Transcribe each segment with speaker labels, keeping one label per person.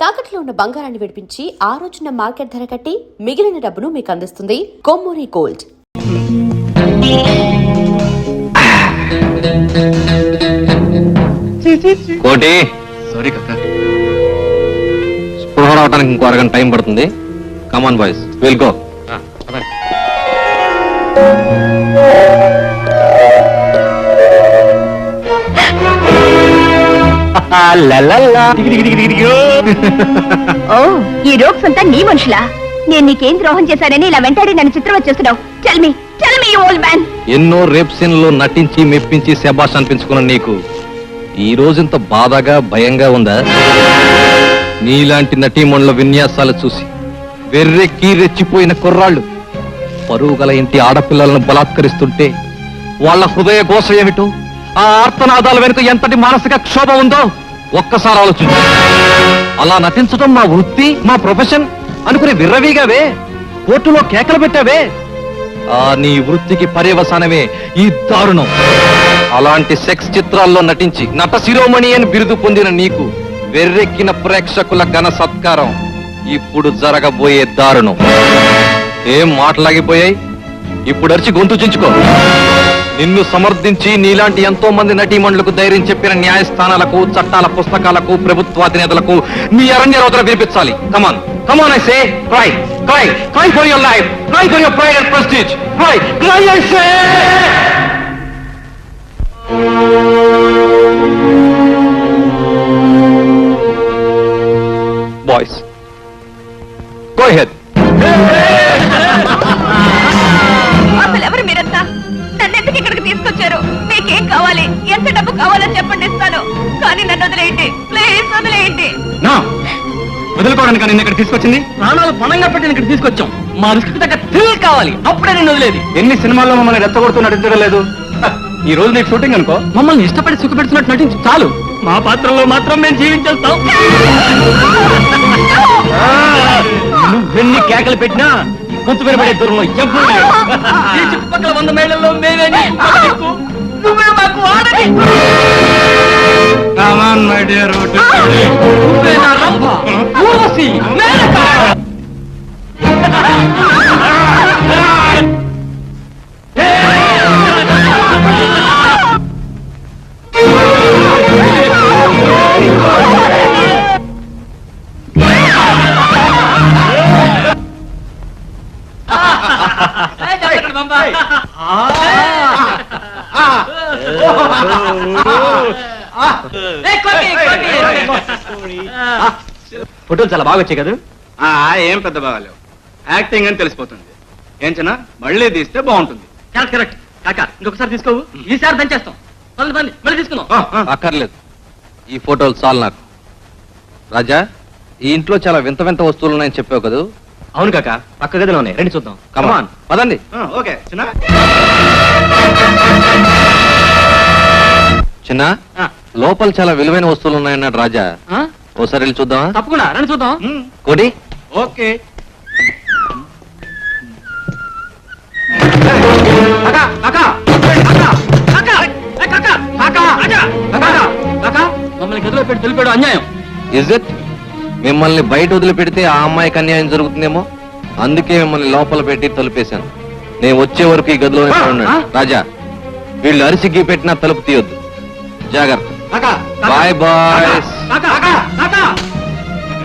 Speaker 1: తాకట్లో ఉన్న బంగారాన్ని విడిపించి ఆ రోజున మార్కెట్ ధర కట్టి మిగిలిన డబ్బును మీకు అందిస్తుంది కొమ్మూరి గోల్డ్.
Speaker 2: కోటి సారీ కక్క, స్పృహ రావడానికి ఇంకో అరగంట టైం పడుతుంది. Come on boys, will go.
Speaker 3: Oh, ఈ రోగ్స్ అంతా నీ మనుషులా? నేను నీకేం ద్రోహం చేశానని ఇలా వెంటాడి నన్ను చిత్రం వచ్చేస్తున్నావు. Tell me old man.
Speaker 2: ఎన్నో రేప్ సీన్లో నటించి మెప్పించి శబాష్ అనిపించుకున్న నీకు ఈ రోజంత బాధగా భయంగా ఉందా? నీలాంటి నటీమణుల విన్యాసాలు చూసి వెర్రెక్కి రెచ్చిపోయిన కుర్రాళ్ళు పరువు గల ఇంటి ఆడపిల్లలను బలాత్కరిస్తుంటే వాళ్ళ హృదయ ఘోష ఏమిటో, ఆ ఆర్తనాదాల వెనుక ఎంతటి మానసిక క్షోభ ఉందో ఒక్కసారి ఆలోచించు. అలా నటించడం మా వృత్తి, మా ప్రొఫెషన్ అనుకుని విర్రవీగావే, కోర్టులో కేకలు పెట్టావే. ఆ నీ వృత్తికి పర్యవసానమే ఈ దారుణం. అలాంటి సెక్స్ చిత్రాల్లో నటించి నట శిరోమణి అని బిరుదు పొందిన నీకు వెర్రెక్కిన ప్రేక్షకుల ఘన సత్కారం ఇప్పుడు జరగబోయే దారుణం. ఏం మాటలాగిపోయాయి? ఇప్పుడు అరిచి గొంతు చించుకో. నిన్ను సమర్థించి నీలాంటి ఎంతో మంది నటీమణులకు ధైర్యం చెప్పిన న్యాయస్థానాలకు, చట్టాల పుస్తకాలకు, ప్రభుత్వాధినేతలకు నీ అరణ్య రోదన వినిపించాలి. Come on come on, I say cry cry cry for your life, cry for your pride and prestige, cry cry I say. Boys, go ahead.
Speaker 3: అసలు ఎవరు మీరంతా? నన్ను ఎందుకు ఇక్కడికి తీసుకొచ్చారు? మీకేం కావాలి? ఎంత డబ్బు కావాలని చెప్పండి, ఇస్తాను. కానీ నన్ను వదిలేయండి, ప్లీజ్ వదిలేయండి.
Speaker 2: వదులుకోవడానికి నిన్ను ఇక్కడ తీసుకొచ్చింది?
Speaker 4: ప్రాణాలు పణంగా పెట్టి ఇక్కడ తీసుకొచ్చాం. మా రిస్క్ తగ్గ థ్రిల్ కావాలి, అప్పుడే నేను వదిలేది.
Speaker 2: ఎన్ని సినిమాల్లో మమ్మల్ని రెచ్చగొడుతూ నటించడం లేదు. ఈ రోజు నీకు షూటింగ్ అనుకో.
Speaker 4: మమ్మల్ని ఇష్టపడి సుఖపెడుతున్నట్టు నటించు చాలు. మా పాత్రలో మాత్రం మేము జీవించేస్తాం. నువ్వెన్ని కేకలు పెట్టినా గొంతు వినబడే దూరంలో ఎప్పుడు లేడు. ఈ చుట్టుపక్కల 100 మైళ్ళల్లో మేమే నువ్వే మాకు ఆడని. నువ్వే నా రంభ, ఊర్వశి, మేనక.
Speaker 2: ఫోటోలు చాలా బాగా వచ్చాయి కదా?
Speaker 5: ఏం పెద్ద బాగాలేవు, యాక్టింగ్ అని తెలిసిపోతుంది. ఏం చిన్న మళ్ళీ తీస్తే బాగుంటుంది.
Speaker 4: కరెక్ట్ కాక, ఇంకొకసారి తీసుకోవు. ఈసారి దంచేస్తాం. మళ్ళీ తీసుకుందాం.
Speaker 2: అక్కర్లేదు, ఈ ఫోటోలు చాలు నాకు. రాజా, ఈ ఇంట్లో చాలా వింత వింత వస్తువులు ఉన్నాయని చెప్పావు కదా?
Speaker 4: అవును కాక, పక్క గదిలో ఉన్నాయి, రండి చూద్దాం.
Speaker 2: కమాన్, పదండి.
Speaker 5: ఓకే చిన్న.
Speaker 2: చిన్న, లోపల చాలా విలువైన వస్తువులు ఉన్నాయన్నాడు రాజా. ఓసారి వెళ్ళి చూద్దామా?
Speaker 4: తప్పకుండా రండి చూద్దాం.
Speaker 2: కోటి,
Speaker 5: ఓకే.
Speaker 4: మమ్మల్ని గదిలో పెట్టి తెలిపాడు అన్యాయం.
Speaker 2: Is it? మిమ్మల్ని బయట వదిలిపెడితే ఆ అమ్మాయికి అన్యాయం జరుగుతుందేమో, అందుకే మిమ్మల్ని లోపల పెట్టి తలుపేశాను. నేను వచ్చే వరకు ఈ గదిలో ఉన్నాడు. రాజా, వీళ్ళు అరిసి గీ పెట్టినా తలుపు తీయొద్దు, జాగ్రత్త. Boy boys.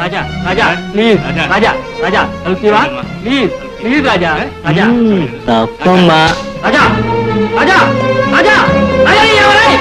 Speaker 4: Raja Raja please, Raja Raja తలుపువా ప్లీజ్, ప్లీజ్ రాజా రాజా.
Speaker 2: తప్పమ్మా.
Speaker 4: Raja Raja Raja Raja.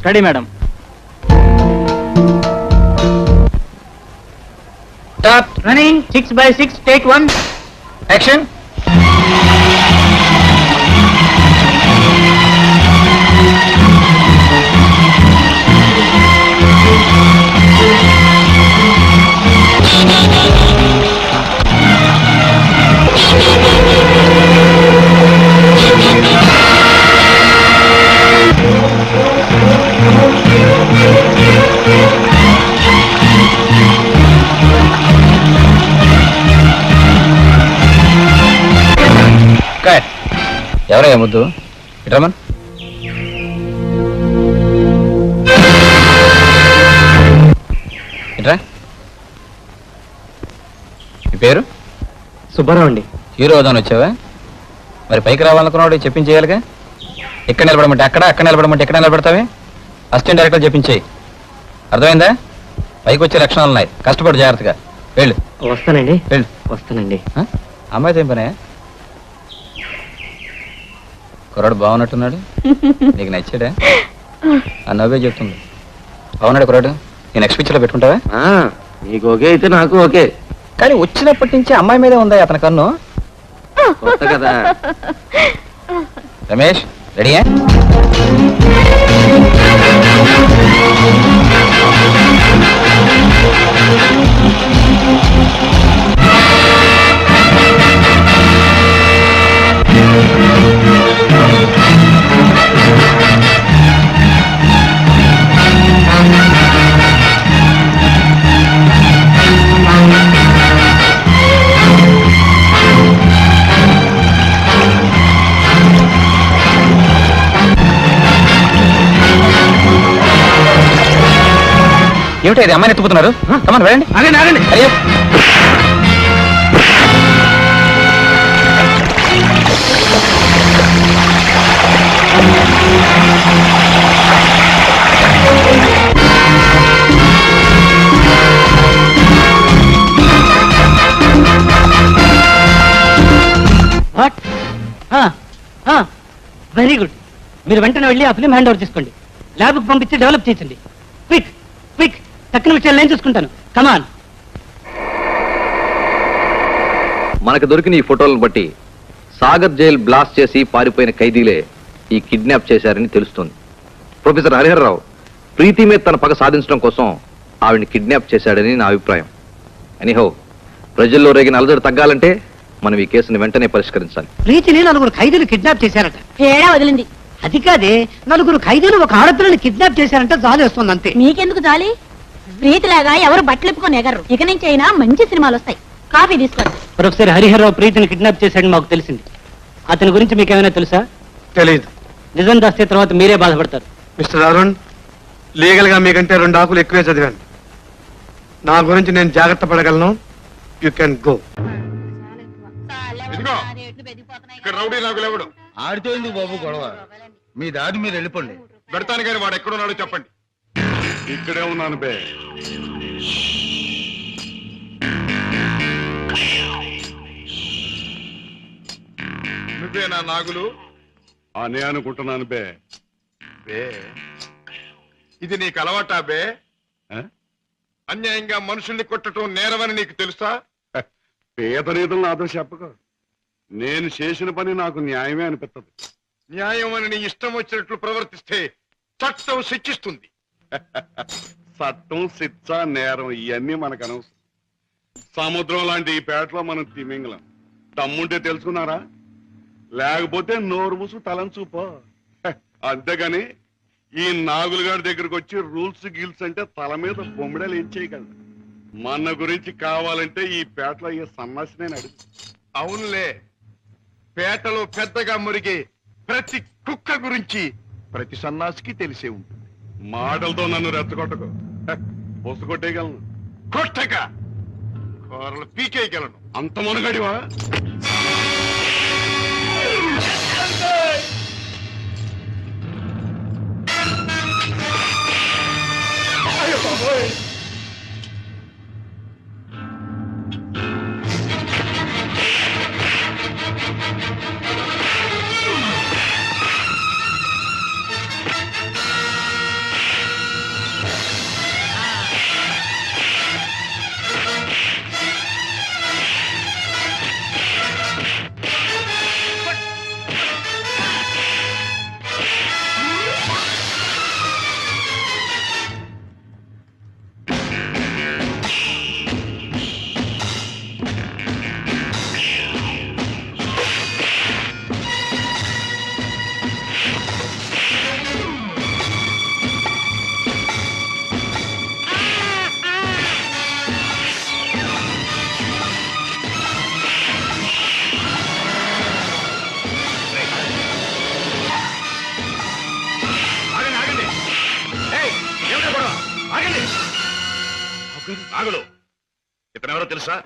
Speaker 4: Ready madam. Start. Running 6x6 take 1 action.
Speaker 2: ఎవరయ్యా ముద్దు? ఇట్రమన్. ఇట్రా. ఈ పేరు?
Speaker 4: సుబ్బారావు అండి.
Speaker 2: హీరో అవుదాని వచ్చావా? మరి పైకి రావాలనుకున్నాడు చెప్పించేయాలిగా. ఎక్కడ నిలబడమంటే అక్కడ నిలబడమంటే ఎక్కడ నిలబడతావే? Assistant director చెప్పించేయి. అర్థమైందా? పైకి వచ్చే లక్షణాలు ఉన్నాయి, కష్టపడు జాగ్రత్తగా. వెళ్ళు.
Speaker 4: వస్తానండి.
Speaker 2: వెళ్ళు.
Speaker 4: వస్తానండి.
Speaker 2: అమ్మాయితో ఏం పనే? కుర్రాడు బాగున్నట్టున్నాడు. నీకు నచ్చాడా? ఆ నవ్వే చెప్తుంది. బాగున్నాడు కుర్రాడు. నేను నెక్స్ట్ పిక్చర్లో పెట్టుకుంటావా?
Speaker 4: నీకు ఓకే అయితే నాకు ఓకే.
Speaker 2: కానీ వచ్చినప్పటి నుంచి అమ్మాయి మీదే ఉందా అతని కన్ను?
Speaker 4: కొత్త కదా.
Speaker 2: రమేష్ రెడీయా? ఏమిటో ఇది అమ్మాయిని ఎత్తుకుతున్నారు? కమాన్ వెళ్ళండి.
Speaker 4: ఆగండి ఆగండి.
Speaker 2: అయ్యో
Speaker 4: వాట్? Very good. మీరు వెంటనే వెళ్ళి ఆ ఫిలిం హ్యాండ్ ఓవర్ చేసుకోండి. ల్యాబ్కి పంపించి డెవలప్ చేయండి. Quick quick. తక్కిన విషయాలు నేను చూసుకుంటాను. కమాన్.
Speaker 2: మనకు దొరికిన ఈ ఫోటోలను బట్టి సాగర్ జైల్ బ్లాస్ట్ చేసి పారిపోయిన ఖైదీలే ఈ కిడ్నాప్ చేశారని తెలుస్తుంది. ప్రొఫెసర్ హరిహరరావు ప్రీతి మీద తన పగ సాధించడం కోసం ఆవిడ్ని కిడ్నాప్ చేశాడని నా అభిప్రాయం. ఎనీహౌ, ప్రజల్లో రేగిన అలజడి తగ్గాలంటే మనం ఈ కేసుని వెంటనే పరిష్కరించాలి.
Speaker 4: ప్రీతిని 4 ఖైదీలు కిడ్నాప్ చేశారట.
Speaker 3: తేడా వదిలింది.
Speaker 4: అది కాదే, 4 ఖైదీలు ఒక ఆడపిల్లని కిడ్నాప్ చేశారంటే జాలి వస్తుంది అంతే.
Speaker 3: మీకెందుకు జాలి? ప్రీతిలాగా ఎవరు బట్టలిప్పుకొని ఎగరు. ఇక నుంచి అయినా మంచి సినిమాలు వస్తాయి. కాఫీ తీసుకోండి.
Speaker 4: ప్రొఫెసర్ హరిహరరావు ప్రీతిని కిడ్నాప్ చేశాడని మాకు తెలిసింది. అతని గురించి మీకు ఏమైనా తెలుసా?
Speaker 6: తెలీదు
Speaker 4: నిజం దాస్తే తర్వాత మీరే బాధపడతారు.
Speaker 6: మిస్టర్ అరుణ్, లీగల్ గా మీకంటే 2 ఆకులు ఎక్కువే చదివాను. నా గురించి నేను జాగ్రత్త పడగలను. You can go.
Speaker 7: ఇక్కడ రౌడీ నాకు లేవడు.
Speaker 8: ఆడితో ఎందుకు బాబు గొడవ? మీ దారి మీరు వెళ్ళిపోండి.
Speaker 7: పెడతాను కానీ వాడు ఎక్కడున్నాడో చెప్పండి. ఇక్కడే ఉన్నాను బే. నువ్వే నా నాగులు అనే అనుకుంటున్నాను బే. బే ఇది నీకు అలవాటా బే? అన్యాయంగా మనుషుల్ని కొట్టడం నేరమని నీకు తెలుసా? పేదరీతులు నాతో చెప్పకు. నేను చేసిన పని నాకు న్యాయమే అనిపిస్తుంది. న్యాయం అని నీ ఇష్టం వచ్చినట్లు ప్రవర్తిస్తే చట్టం శిక్షిస్తుంది. చట్టం, శిక్ష, నేరం ఇవన్నీ మనకు అనవసరం. సముద్రం లాంటి ఈ పేటలో మనం తిమింగలం. దమ్ముంటే తెలుసుకున్నారా? లేకపోతే నోరు మూసు తలంచూపో. అంతేగాని ఈ నాగులు గారి దగ్గరకు వచ్చి రూల్స్ గీల్స్ అంటే తల మీద బొమ్మిడలు ఏం చేయగలరు? మన గురించి కావాలంటే ఈ పేటలో ఈ సన్నాసి నేను అడుగు. అవునులే, పేటలో పెద్దగా మురిగే ప్రతి కుక్క గురించి ప్రతి సన్నాసికి తెలిసే ఉంటుంది. మాటలతో నన్ను రెచ్చగొట్టకు. పొసు కొట్టేయగలను, కొట్టక కూరలు పీకేయగలను. అంత మునగడివా? గారు నాగులు ఇతనెవరో తెలుసా?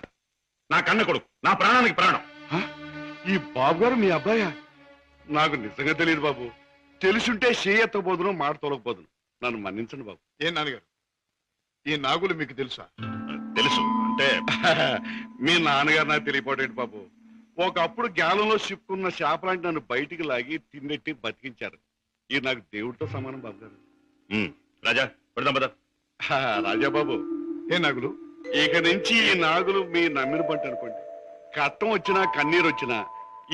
Speaker 7: నా కన్న కొడుకు, నా ప్రాణానికి ప్రాణం. ఈ బాబు గారు మీ అబ్బాయా? నాకు నిజంగా తెలియదు బాబు. తెలుసుంటే చేయెత్తకపోదును, మాట తోలకపోదును. నన్ను మన్నించండి బాబు.
Speaker 8: ఏం నాన్నగారు, ఈ నాగులు మీకు తెలుసా?
Speaker 7: తెలుసు అంటే మీ నాన్నగారు నాకు తెలియపోటేంటి బాబు. ఒకప్పుడు గ్యాలంలో చిక్కున్న చేపలాంటి నన్ను బయటికి లాగి తిన్నెట్టి బతికించారు. ఇది నాకు దేవుడితో సమానం బాబు గారు. రాజా పెడదాం పద. రాజా బాబు,
Speaker 8: ఏం నాగులు?
Speaker 7: ఇక నుంచి ఈ నాగులు మీ నమ్మిన పంట అనుకోండి. కట్టం వచ్చినా కన్నీరు వచ్చినా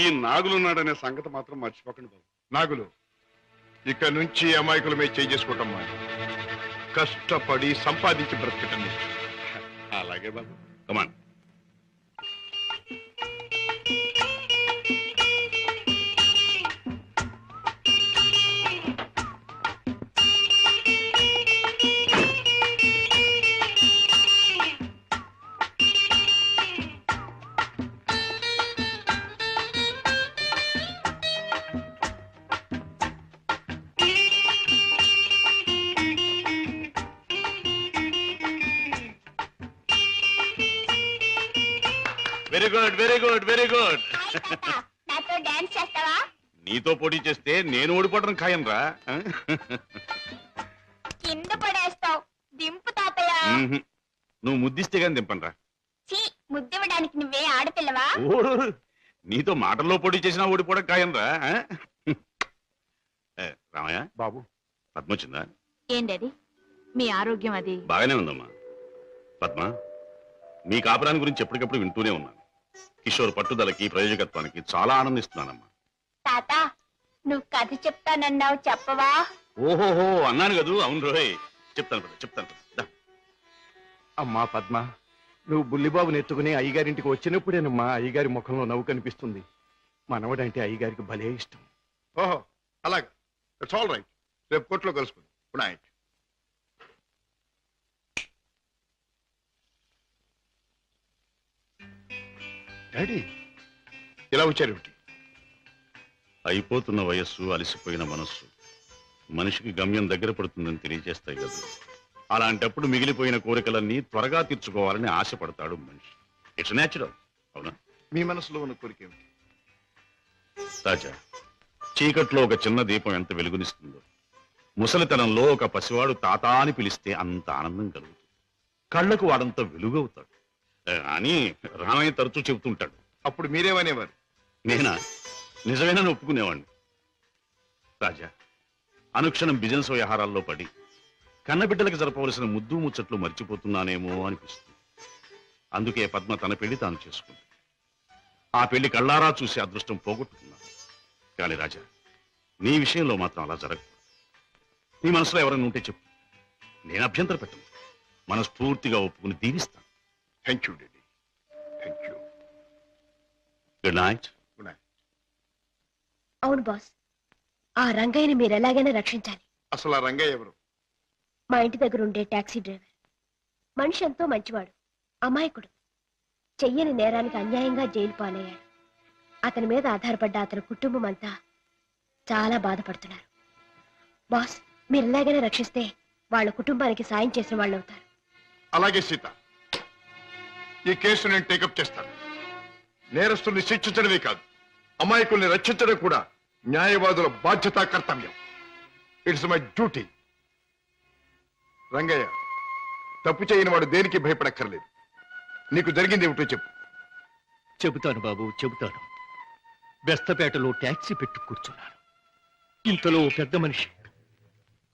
Speaker 7: ఈ నాగులున్నాడనే సంగతి మాత్రం మర్చిపోకండి బాబు.
Speaker 8: నాగులు, ఇక నుంచి అమాయకుల మీద చేసుకుంటాం. కష్టపడి సంపాదించి బ్రతకటం నేర్చు.
Speaker 7: అలాగే బాబు. Come on. Very good, very good, very good.
Speaker 3: నాతో డాన్స్ చేస్తావా?
Speaker 7: నీతో పోటీ చేస్తే నేను ఓడిపోవడం ఖాయం రా.
Speaker 3: కింద పడేస్తావు. దింపు తాతయ్య.
Speaker 7: నువ్వు ముద్దిస్తే గాని దింపనరా.
Speaker 3: చీ, ముద్దివ్వడానికి నువ్వే ఆడపిల్లవా?
Speaker 7: ఓడు, నీతో మాటల్లో పోటీ చేసినా ఓడిపోవడం ఖాయం రా. రామయ్య
Speaker 8: బాబు,
Speaker 7: పద్మ వచ్చిందా?
Speaker 3: ఏంటది మీ ఆరోగ్యం? అది
Speaker 7: బాగానే ఉందమ్మా. పద్మ, మీ కాపురాన్ని గురించి ఎప్పటికప్పుడు వింటూనే ఉన్నాను. కిషోర్ పట్టుదలకి, ప్రయోజకత్వానికి చాలా ఆనందిస్తున్నానమ్మా.
Speaker 3: తాత, నువ్వు కథ చెప్తానన్నావు, చెప్పవా?
Speaker 7: ఓహోహో అన్నాను కదూ. అవును రోయ్, చెప్తాను కదా, చెప్తాను కదా.
Speaker 8: అమ్మా పద్మ, నువ్వు బుల్లిబాబుని ఎత్తుకుని అయ్యగారింటికి వచ్చినప్పుడేనమ్మా అయ్యగారి ముఖంలో నవ్వు కనిపిస్తుంది. మనవడంటే అయ్యగారికి భలే ఇష్టం. ఓహో అలాగే, ఇట్స్ ఆల్ రైట్. రేపు కోర్టులో కలుసుకుందాం. Good night. డాడీ, ఇలా వచ్చారేమిటి?
Speaker 7: అయిపోతున్న వయస్సు, అలసిపోయిన మనస్సు మనిషికి గమ్యం దగ్గర పడుతుందని తెలియజేస్తాయి కదా. అలాంటప్పుడు మిగిలిపోయిన కోరికలన్నీ త్వరగా తీర్చుకోవాలని ఆశపడతాడు మనిషి. It's natural. అవునా?
Speaker 8: మీ మనసులో ఉన్న కోరిక ఏమిటి?
Speaker 7: రాజా, చీకట్లో ఒక చిన్న దీపం ఎంత వెలుగునిస్తుందో, ముసలితనంలో ఒక పసివాడు తాత అని పిలిస్తే అంత ఆనందం కలుగుతుంది. కళ్ళకు వాడంత వెలుగవుతాడు అని రామయ్య తరచూ చెబుతుంటాడు.
Speaker 8: అప్పుడు మీరేమనేవారు?
Speaker 7: నేనా? నిజమేనని ఒప్పుకునేవాడిని. రాజా, అనుక్షణం బిజినెస్ వ్యవహారాల్లో పడి కన్నబిడ్డలకు జరపవలసిన ముద్దు ముచ్చట్లు మర్చిపోతున్నానేమో అనిపిస్తుంది. అందుకే పద్మ తన పెళ్లి తాను చేసుకుంది. ఆ పెళ్లి కళ్ళారా చూసి అదృష్టం పోగొట్టుకున్నాను. కానీ రాజా, నీ విషయంలో మాత్రం అలా జరగదు. నీ మనసులో ఎవరైనా ఉంటే చెప్పు, నేను అభ్యంతర పెట్టను. మనస్ఫూర్తిగా ఒప్పుకుని దీవిస్తాను.
Speaker 8: Thank you daddy, thank you.
Speaker 7: Good night.
Speaker 8: Good night.
Speaker 9: అవును బాస్, ఆ రంగయ్యని మీరు ఎలాగైనా రక్షించాలి.
Speaker 8: అసలు ఆ రంగయ్య ఎవరు?
Speaker 9: మా ఇంటి దగ్గర ఉండే టాక్సీ డ్రైవర్. మనిషి ఎంతో మంచివాడు, అమాయకుడు. చెయ్యని నేరానికి అన్యాయంగా జైలు పాలయ్యాడు. అతని మీద ఆధారపడ్డ అతని కుటుంబం అంతా చాలా బాధపడుతున్నారు. బాస్, మీరు ఎలాగైనా రక్షిస్తే వాళ్ళ కుటుంబానికి సాయం చేసిన వాళ్ళు అవుతారు.
Speaker 8: అలాగే సీత, ఈ కేసు నేను టేకప్ చేస్తాను. నేరస్తుల్ని శిక్షించడమే కాదు, అమాయకుల్ని రక్షించడం కూడా న్యాయవాదుల బాధ్యత, కర్తవ్యం. It's my duty. రంగయ్య, తప్పు చేయని వాడు దేనికి భయపడక్కర్లేదు. నీకు జరిగింది ఏమిటో చెప్పు.
Speaker 4: చెబుతాను బాబు, చెబుతాను. బెస్తపేటలో ట్యాక్సీ పెట్టు కూర్చున్నాను. ఇంతలో ఓ పెద్ద మనిషి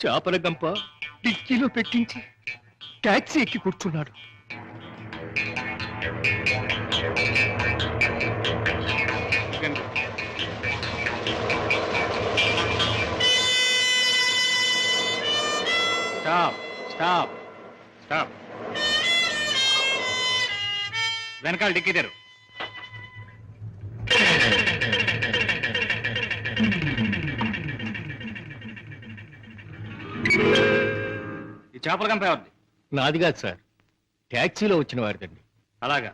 Speaker 4: చేపల గంప డిక్కీలో పెట్టించి ట్యాక్సీ ఎక్కి కూర్చున్నాడు.
Speaker 5: Stop, stop, stop. వెనకాల డిక్కీ తెరు. ఈ చేపల గంప ఎవరిది?
Speaker 4: నాది కాదు సార్, ట్యాక్సీలో వచ్చిన వారిదండి.
Speaker 5: అలాగా.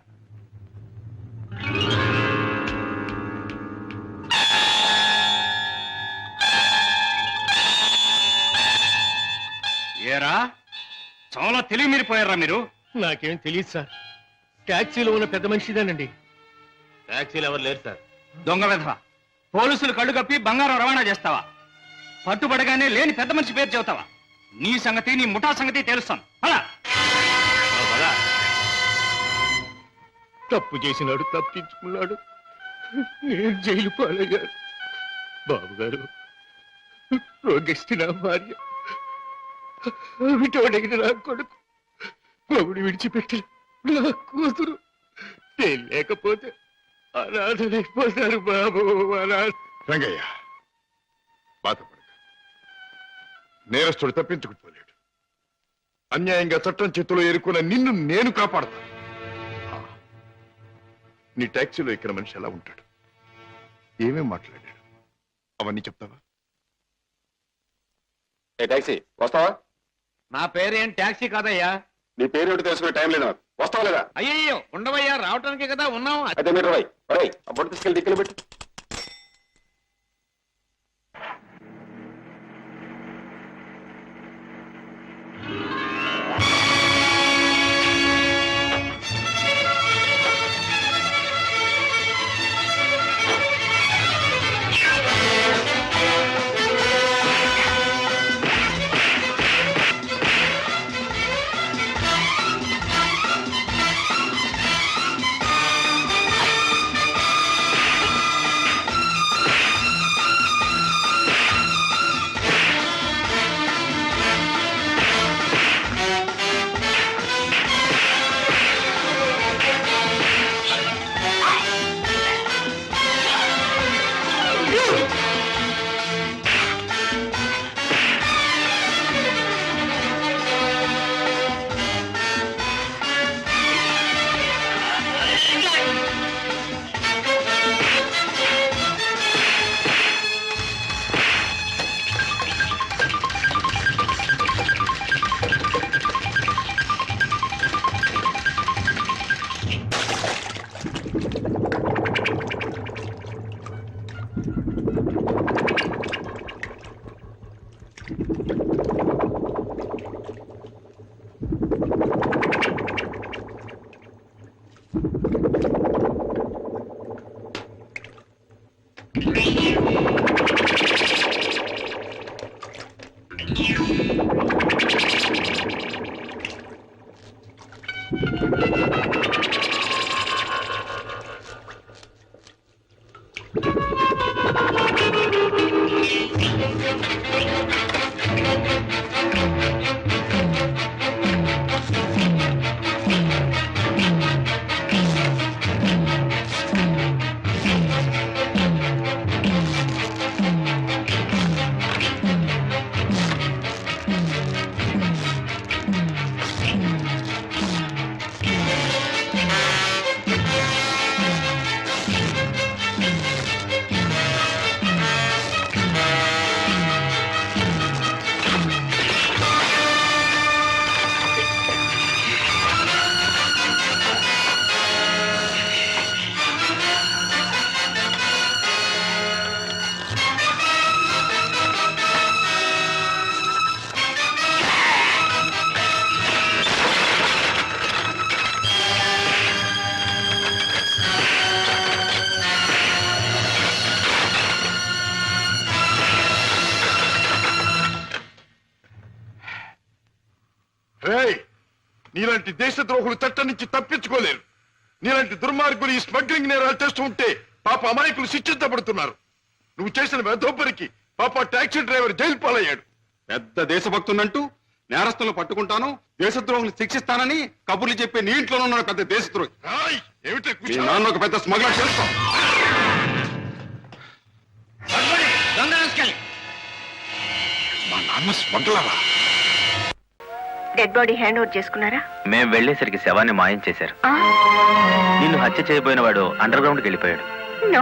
Speaker 5: ఏరా, చాలా తెలివి మీరిపోయారా మీరు?
Speaker 4: నాకేం తెలియదు సార్. టాక్సీలో ఉన్న పెద్ద మనిషిదేనండి.
Speaker 5: ట్యాక్సీలు ఎవరు లేరు సార్. దొంగ విధవ. పోలీసులు కళ్ళు కప్పి బంగారం రవాణా చేస్తావా? పట్టుబడగానే లేని పెద్ద మనిషి పేరు చెబుతావా? నీ సంగతి, నీ ముఠా సంగతి తెలుస్తాను. అలా
Speaker 4: తప్పు చేసినాడు, తప్పించుకున్నాడు. నేను జైలు పాలయ్యాను. బాబు గారు, రోగిష్టి నా భార్య, విటోడైన నా కొడుకు, మొగుడు విడిచిపెట్టిన నా కూతురు నేను లేకపోతే అనాథలైపోతారు బాబు.
Speaker 7: రంగయ్య, బాధపడక. నేరస్తుడు తప్పించుకుపోలేడు. అన్యాయంగా చట్టం చేతిలో ఎరుకున్న నిన్ను నేను కాపాడతాను. నీ టాక్సీలో ఎక్కిన మనిషి ఎలా ఉంటాడు, ఏమేం మాట్లాడాడు, అవన్నీ చెప్తావా?
Speaker 8: టాక్సీ వస్తావా?
Speaker 5: నా పేరేం ట్యాక్సీ కాదయ్యా.
Speaker 8: నీ పేరు ఏంటో తెలుసుకునే టైం లేదు నాకు. వస్తావా లేదా?
Speaker 5: అయ్యయ్యో, ఉండవయ్యా, రావటానికే కదా ఉన్నాం.
Speaker 8: అయితే మీరు ఆ బొట్టు తీసుకెళ్ళి దిక్కులు పెట్టు.
Speaker 7: నీలాంటి దేశద్రోహులు చట్టం నుంచి తప్పించుకోలేరు. నీలాంటి దుర్మార్గులు ఈ స్మగ్లింగ్ నేరాలు చేస్తూ ఉంటే పాప అమాయకులు శిక్షించబడుతున్నారు. నువ్వు చేసిన వెధోపరికి పాప టాక్సీ డ్రైవర్ జైలు పాలయ్యాడు.
Speaker 5: పెద్ద దేశభక్తునంటూ నేరస్తులను పట్టుకుంటాను, దేశద్రోహులు శిక్షిస్తానని కబుర్లు చెప్పి నీ ఇంట్లోనే ఉన్నాడు పెద్ద దేశద్రోహి.
Speaker 7: ఏమిటో
Speaker 5: మీ నాన్న ఒక పెద్ద స్మగ్లర్ తెలుసుకో.
Speaker 7: మా నాన్న స్మగ్లరా?
Speaker 3: డెడ్ బాడీ హ్యాండ్ ఓవర్ చేసుకున్నారా?
Speaker 10: మేం వెళ్లేసరికి శవాన్ని మాయం చేశారు. నిన్ను హత్య చేయబోయిన వాడు అండర్ గ్రౌండ్కి వెళ్ళిపోయాడు.
Speaker 3: నో,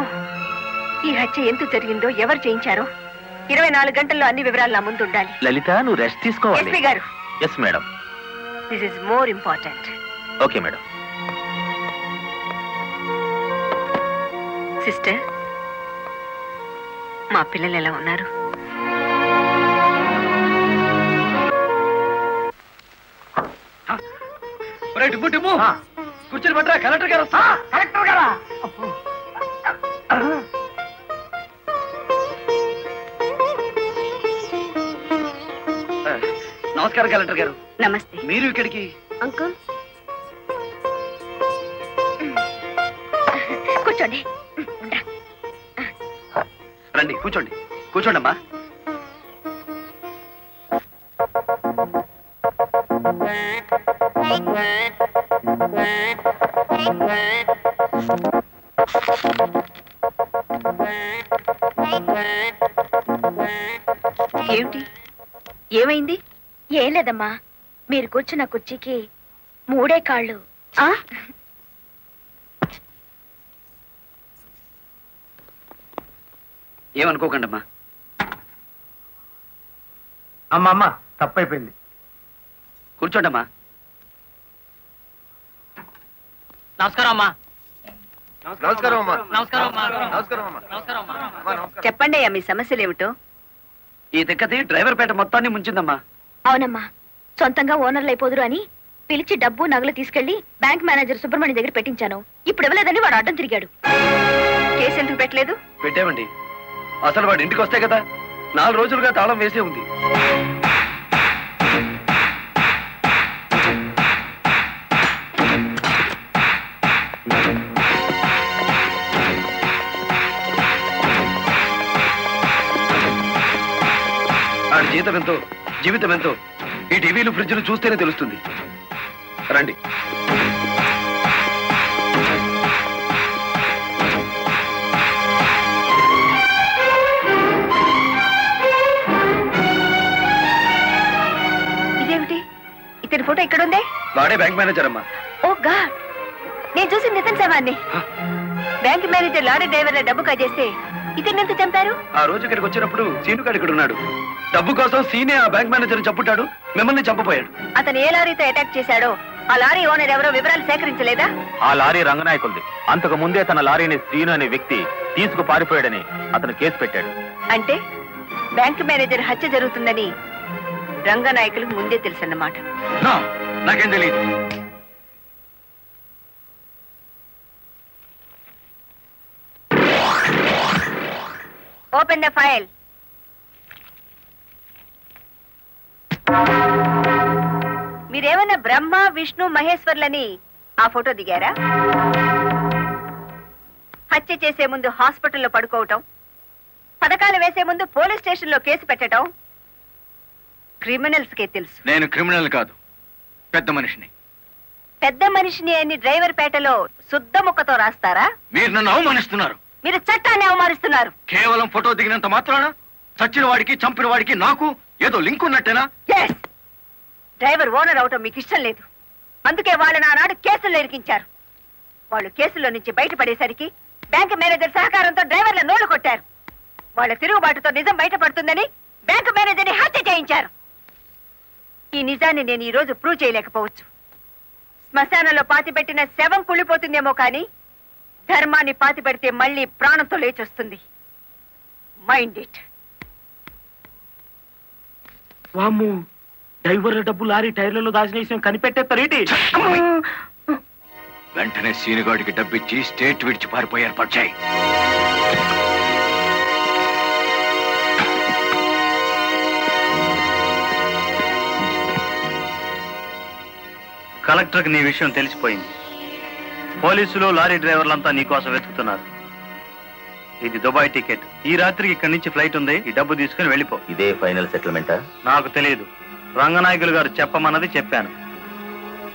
Speaker 3: ఈ హత్య ఎందుకు జరిగిందో, ఎవరు చేయించారో 24 గంటల్లో అన్ని వివరాలు నా ముందు ఉండాలి.
Speaker 10: లలిత, నువ్వు రెస్ట్ తీసుకోవాలి.
Speaker 3: ఎస్పీ గారు.
Speaker 10: Yes madam.
Speaker 3: This is more important.
Speaker 10: Okay madam.
Speaker 3: Sister, మా పిల్లలు ఎలా ఉన్నారు?
Speaker 4: టిప్పు టిప్పు కూర్చొని పట్టరా, కలెక్టర్ గారు వస్తా. కలెక్టర్ గారా? నమస్కారం కలెక్టర్ గారు.
Speaker 3: నమస్తే.
Speaker 4: మీరు ఇక్కడికి?
Speaker 9: అంకుల్
Speaker 3: కూర్చోండి.
Speaker 4: రండి కూర్చోండి. కూర్చోండి అమ్మా.
Speaker 3: ఏమిటి, ఏమైంది?
Speaker 9: ఏం లేదమ్మా, మీరు కూర్చున్న కుర్చీకి 3 కాళ్ళు.
Speaker 3: ఆ?
Speaker 4: ఏమనుకోకండి అమ్మా.
Speaker 6: అమ్మ తప్పైపోయింది.
Speaker 4: కూర్చోండి అమ్మా.
Speaker 5: నమస్కారం అమ్మా.
Speaker 8: నమస్కారం అమ్మా.
Speaker 5: నమస్కారం అమ్మా.
Speaker 8: నమస్కారం అమ్మా.
Speaker 5: నమస్కారం అమ్మా.
Speaker 3: చెప్పండి అయ్యా, మీ సమస్యలు ఏమిటో.
Speaker 4: ఈ తిక్కతి డ్రైవర్ పేట మొత్తాన్ని ముంచిందమ్మా.
Speaker 9: అవునమ్మా, సొంతంగా ఓనర్లు అయిపోదురు అని పిలిచి డబ్బు నగలు తీసుకెళ్లి బ్యాంక్ మేనేజర్ సుబ్రహ్మణ్యం దగ్గర పెట్టించాను. ఇప్పుడు ఇవ్వలేదని వాడు అడ్డం తిరిగాడు.
Speaker 3: కేసు ఎందుకు పెట్టలేదు?
Speaker 4: పెట్టామండి. అసలు వాడు ఇంటికి వస్తే కదా 4 రోజులుగా తాళం వేసే ఉంది. ఆడి జీతం ఎంతో, జీవితం ఎంతో ఈ టీవీలు ఫ్రిడ్జ్లు చూస్తేనే తెలుస్తుంది. రండి.
Speaker 3: ఇదేమిటి, ఇతని ఫోటో ఇక్కడ ఉందే?
Speaker 4: వాడే బ్యాంక్ మేనేజర్ అమ్మా.
Speaker 3: ఓ గాడ్, నేను చూసి నితిన్ శవాన్ని. బ్యాంక్ మేనేజర్ లారీ డ్రైవర్ల డబ్బు కాజేస్తే ఇతన్ని ఎంత చంపారు?
Speaker 4: ఆ రోజు ఇక్కడికి వచ్చినప్పుడు సీను గారు ఇక్కడ ఉన్నాడు. డబ్బు కోసం సీనే ఆ బ్యాంక్ మేనేజర్ చంపుతాడు, మిమ్మల్ని చంపపోయాడు.
Speaker 3: అతను ఏ లారీతో అటాక్ చేశాడో ఆ లారీ ఓనర్ ఎవరో వివరాలు సేకరించలేదా?
Speaker 10: ఆ లారీ రంగనాయకులది. అంతకు ముందే తన లారీని శ్రీను అనే వ్యక్తి తీసుకు పారిపోయాడని అతను కేసు పెట్టాడు.
Speaker 3: అంటే బ్యాంక్ మేనేజర్ హత్య జరుగుతుందని రంగనాయకులకు ముందే తెలుసన్నమాట.
Speaker 4: నాకేం తెలియదు.
Speaker 3: Open the file. మీరేమన్నా బ్రహ్మ విష్ణు మహేశ్వర్లని ఆ ఫోటో దిగారా? హత్య చేసే ముందు హాస్పిటల్లో పడుకోవటం, పథకాలు వేసే ముందు పోలీస్ స్టేషన్లో కేసు పెట్టడం క్రిమినల్స్ కే తెలుసు.
Speaker 5: నేను క్రిమినల్ కాదు, పెద్ద మనిషిని.
Speaker 3: పెద్ద మనిషిని అని డ్రైవర్ పేటలో శుద్ధ ముక్కతో రాస్తారా?
Speaker 5: మీరు నన్ను అవమానిస్తున్నారు.
Speaker 3: మీరు చట్టాన్ని అవమానిస్తున్నారు.
Speaker 5: కేవలం ఫోటో దిగినంత మాత్రాన చచ్చిన వాడికి చంపిన వాడికి నాకు ఏదో లింక్ ఉన్నట్టేనా?
Speaker 3: Yes! డ్రైవర్ ఓనర్ అవటం మీకు ఇష్టం లేదు. అందుకే వాళ్ళని ఆనాడు కేసుల్లో ఇరికించారు. వాళ్ళు కేసుల్లో నుంచి బయటపడేసరికి బ్యాంక్ మేనేజర్ సహకారంతో డ్రైవర్ల నోళ్లు కొట్టారు. వాళ్ళ తిరుగుబాటుతో నిజం బయటపడుతుందని బ్యాంక్ మేనేజర్ని హత్య చేయించారు. ఈ నిజాన్ని నేను ఈ రోజు ప్రూవ్ చేయలేకపోవచ్చు. శ్మశానంలో పాతిపెట్టిన శవం కుళ్ళిపోతుందేమో కానీ ధర్మాన్ని పాతిపెడితే మళ్ళీ ప్రాణంతో లేచొస్తుంది. Mind it.
Speaker 4: వామ్ము, డ్రైవర్ల డబ్బు లారీ టైర్లలో దాచిన విషయం కనిపెట్టేస్తారేంటి?
Speaker 5: వెంటనే సీనుగాడికి డబ్బిచ్చి స్టేట్ విడిచి పారిపోయి ఏర్పాటు చేయి.
Speaker 10: కలెక్టర్కి నీ విషయం తెలిసిపోయింది. పోలీసులు లారీ డ్రైవర్లంతా నీ కోసం వెతుకుతున్నారు. ఇది దుబాయ్ టికెట్. ఈ రాత్రికి ఇక్కడి నుంచి ఫ్లైట్ ఉంది. ఈ డబ్బు తీసుకుని వెళ్ళిపో.
Speaker 11: ఇదే ఫైనల్ సెటిల్మెంటా?
Speaker 10: నాకు తెలియదు. రంగనాయకులు గారు చెప్పమన్నది చెప్పాను.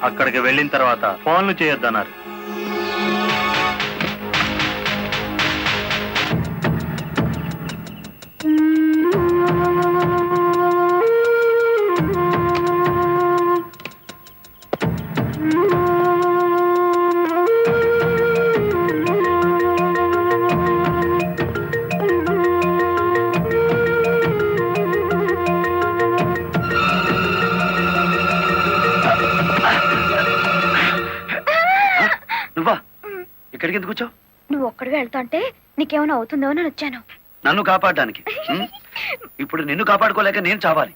Speaker 10: అక్కడికి వెళ్ళిన తర్వాత ఫోన్లు చేయొద్దన్నారు.
Speaker 4: నువ్వా? ఇక్కడికి ఎందుకు వచ్చావు?
Speaker 9: నువ్వు ఒక్కడిగా వెళ్తా అంటే నీకేమైనా అవుతుందో అని వచ్చాను.
Speaker 4: నన్ను కాపాడడానికి. ఇప్పుడు నిన్ను కాపాడుకోలేక నేను చావాలి.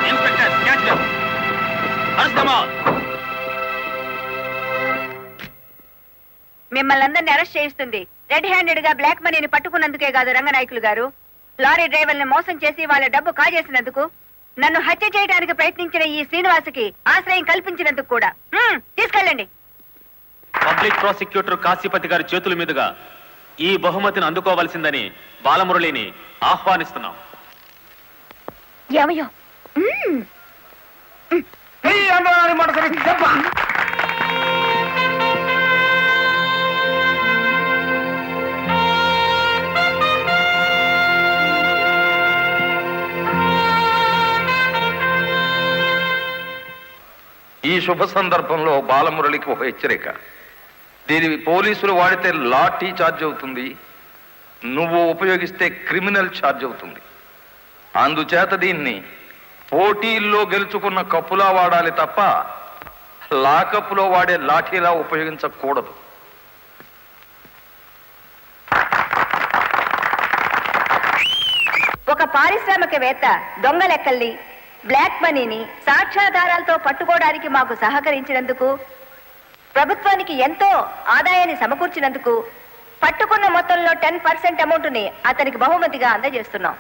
Speaker 5: Inspector catch them. Arrest them all.
Speaker 3: మిమ్మల్ని అందరినీ అరెస్ట్ చేయిస్తుంది రెడ్ హ్యాండెడ్ గా బ్లాక్ మనీని పట్టుకున్నందుకే కాదు రంగనాయకులు గారు, లారీ డ్రైవర్ని మోసం చేసి వాళ్ళ డబ్బు కాజేసినందుకు, నన్ను హత్య చేయడానికి ప్రయత్నించిన ఈ శ్రీనివాసుకి ఆశ్రయం కల్పించినందుకు కూడా. తీసుకెళ్ళండి.
Speaker 5: పబ్లిక్ ప్రాసిక్యూటర్ కాశీపతి గారి చేతుల మీదుగా ఈ బహుమతిని అందుకోవాల్సిందని బాలమురళిని ఆహ్వానిస్తున్నాం.
Speaker 3: ఏమయ్యో?
Speaker 2: ఈ శుభ సందర్భంలో బాలమురళికి ఒక హెచ్చరిక. దీని పోలీసులు వాడితే లాఠీ ఛార్జ్ అవుతుంది, నువ్వు ఉపయోగిస్తే క్రిమినల్ ఛార్జ్ అవుతుంది. అందుచేత దీన్ని పోటీల్లో గెలుచుకున్న కప్పులా వాడాలి తప్ప లాకప్పులో వాడే లాఠీలా ఉపయోగించకూడదు.
Speaker 3: ఒక పారిశ్రామికవేత్త దొంగ లెక్కల్ని, బ్లాక్ మనీని సాక్ష్యాధారాలతో పట్టుకోవడానికి మాకు సహకరించినందుకు, ప్రభుత్వానికి ఎంతో ఆదాయాన్ని సమకూర్చినందుకు పట్టుకున్న మొత్తంలో 10% అమౌంట్ని అతనికి బహుమతిగా అందజేస్తున్నాం.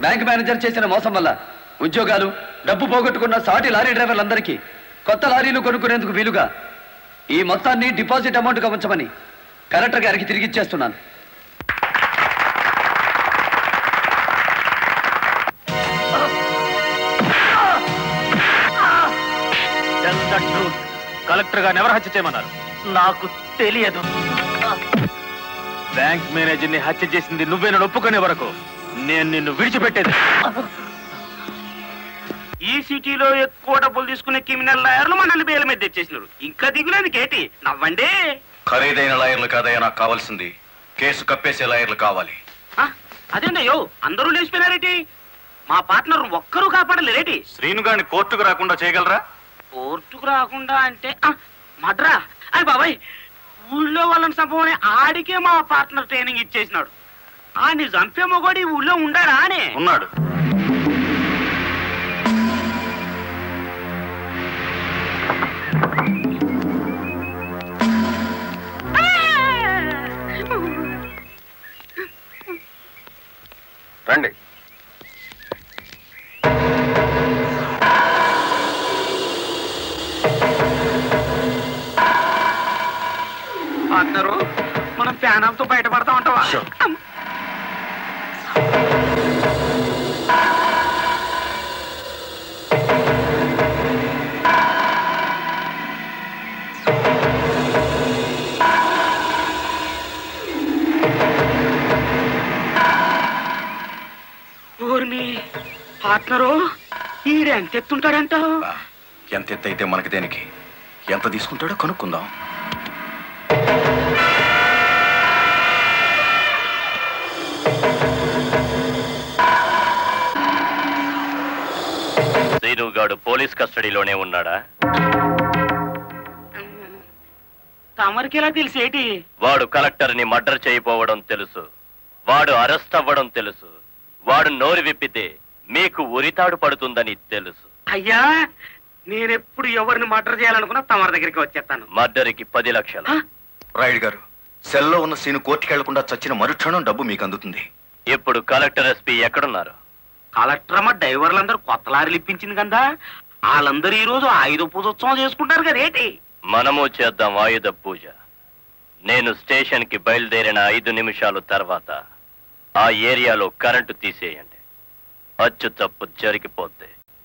Speaker 4: బ్యాంక్ మేనేజర్ చేసిన మోసం వల్ల ఉద్యోగాలు, డబ్బు పోగొట్టుకున్న సాటి లారీ డ్రైవర్లందరికీ కొత్త లారీలు కొనుక్కునేందుకు వీలుగా ఈ మొత్తాన్ని డిపాజిట్ అమౌంట్గా ఉంచమని కలెక్టర్ గారికి తిరిగిచ్చేస్తున్నాను.
Speaker 5: కలెక్టర్ గారిని ఎవరు హత్య చేయమన్నారు?
Speaker 4: నాకు తెలియదు.
Speaker 5: బ్యాంక్ మేనేజర్ ని హత్య చేసింది నువ్వేనని ఒప్పుకునే వరకు నేను నిన్ను విడిచిపెట్టేది.
Speaker 10: ఈ సిటీలో ఎక్కువ డబ్బులు తీసుకునే క్రిమినల్ లాయర్లు మనల్ని బేల మీద తెచ్చేసినారు. ఇంకా దిగులేదు కేటి, నవ్వండి.
Speaker 8: ఖరీదైన లాయర్లు కాదయ్యా నాకు కావాల్సింది, కేసు కప్పేసే లాయర్లు కావాలి.
Speaker 10: అదేంటయ్యో అందరూ లేచిపోయినారేటి? మా పార్ట్నర్ ఒక్కరూ కాపాడలేరేటి?
Speaker 5: శ్రీను గారిని కోర్టుకు రాకుండా చేయగలరా?
Speaker 10: కోర్టుకు రాకుండా అంటే మడ్రా అయ్యి బాబాయ్, ఊళ్ళో వాళ్ళని చంపమని ఆడికే మా పార్ట్నర్ ట్రైనింగ్ ఇచ్చేసినాడు. ఆడిని చంపే మొగోడు ఈ ఊళ్ళో ఉండాడా అని?
Speaker 5: ఉన్నాడు.
Speaker 2: రండి.
Speaker 10: పార్ట్నరు మనం ప్యానంతో బయటపడతా ఉంటావా? పార్ట్నరు ఈడు ఎంత ఎత్తుంటాడంటావు?
Speaker 8: ఎంత ఎత్తు అయితే మనకి దేనికి, ఎంత తీసుకుంటాడో కనుక్కుందాం.
Speaker 10: శ్రీనుగాడు పోలీస్ కస్టడీలోనే ఉన్నాడా? తమరికి ఎలా తెలిసేటి? వాడు కలెక్టర్ ని మర్డర్ చేయపోవడం తెలుసు, వాడు అరెస్ట్ అవ్వడం తెలుసు, వాడు నోరు విప్పితే మీకు ఉరితాడు పడుతుందని తెలుసు. అయ్యా, నేనెప్పుడు ఎవరిని మర్డర్ చేయాలనుకున్నా తమరి దగ్గరికి వచ్చేస్తాను. మర్డర్కి 10 లక్షలు.
Speaker 8: రాయుడు గారు, సెల్లో ఉన్న సీను కోర్టుకి వెళ్లకుండా చచ్చిన మరుక్షణం డబ్బు మీకు అందుతుంది.
Speaker 10: ఇప్పుడు కలెక్టర్ ఎస్పీ ఎక్కడున్నారు? కలెక్టర్ అమ్మ డ్రైవర్లందరూ కొత్త లారీలు ఇప్పించింది కదా, వాళ్ళందరూ ఈ రోజు ఆయుధ పూజోత్సవం చేసుకుంటారు కదా ఏంటి? మనము చేద్దాం ఆయుధ పూజ. నేను స్టేషన్ కి బయలుదేరిన 5 నిమిషాలు తర్వాత ఆ ఏరియాలో కరెంటు తీసేయండి. అచ్చు తప్పు జరిగిపోద్ది.